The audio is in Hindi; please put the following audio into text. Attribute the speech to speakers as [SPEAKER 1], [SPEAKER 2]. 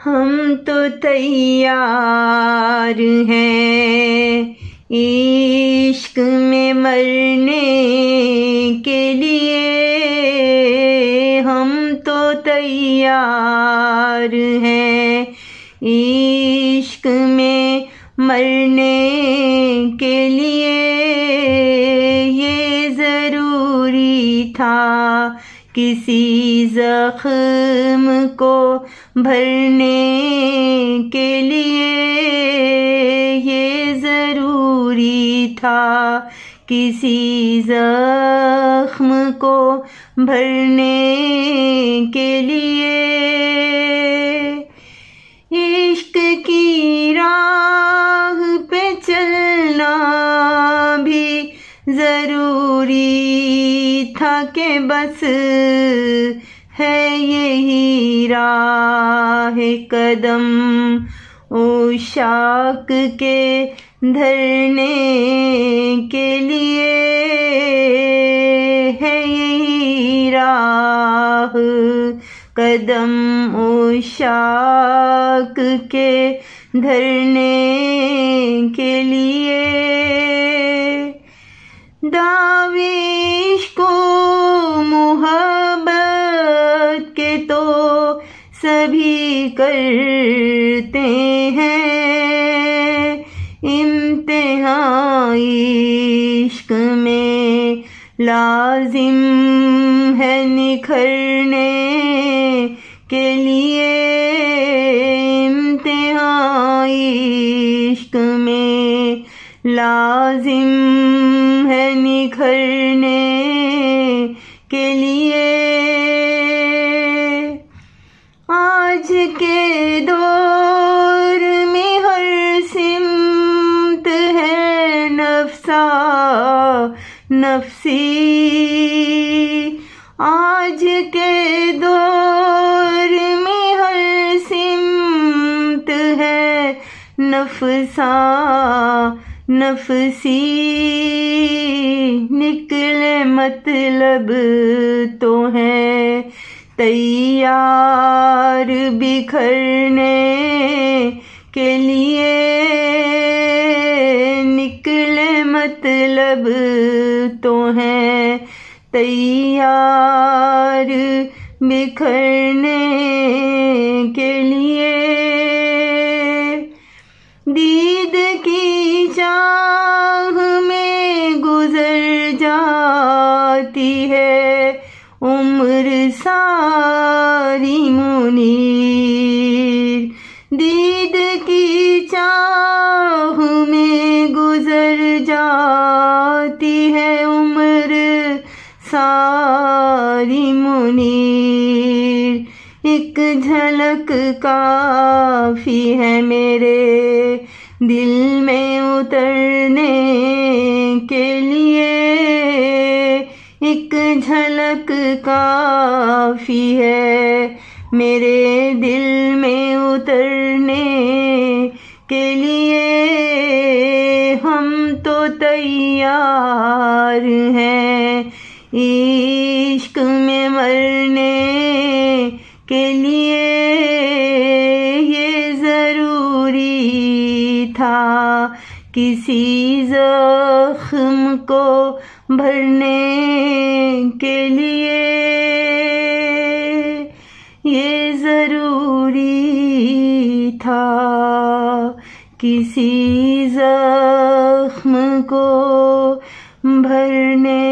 [SPEAKER 1] हम तो तैयार हैं इश्क में मरने के लिए, हम तो तैयार हैं इश्क में मरने के लिए। ये ज़रूरी था किसी ज़ख्म को भरने के लिए, ये ज़रूरी था किसी ज़ख्म को भरने के लिए। इश्क की राह पे चलना भी ज़रूरी था कि बस है यही राह कदम उशाक के धरने के लिए, है यही राह कदम उशाक के धरने के लिए। दावेश को मोहब्बत के तो सभी करते हैं, इम्तिहान इश्क में लाजिम है निखरने के लिए, इम्तिहान इश्क में लाजिम है निखरने के लिए। आज के दौर में हर सिमत है नफ्सा नफ्सी, आज के दौर में हर सिमत है नफ्सा नफसी। निकले मतलब तो है तैयार बिखरने के लिए, निकले मतलब तो है तैयार बिखरने के लिए। दीद की चाह में गुजर जाती है उम्र सारी मुनीर, दीद की चाह में गुजर जाती है उम्र सारी मुनीर। एक झलक काफी है मेरे दिल में उतरने के लिए, एक झलक काफी है मेरे दिल में उतरने के लिए। हम तो तैयार हैं इश्क में मरने के लिए, ये ज़रूरी था किसी ज़ख्म को भरने के लिए, ये ज़रूरी था किसी ज़ख्म को भरने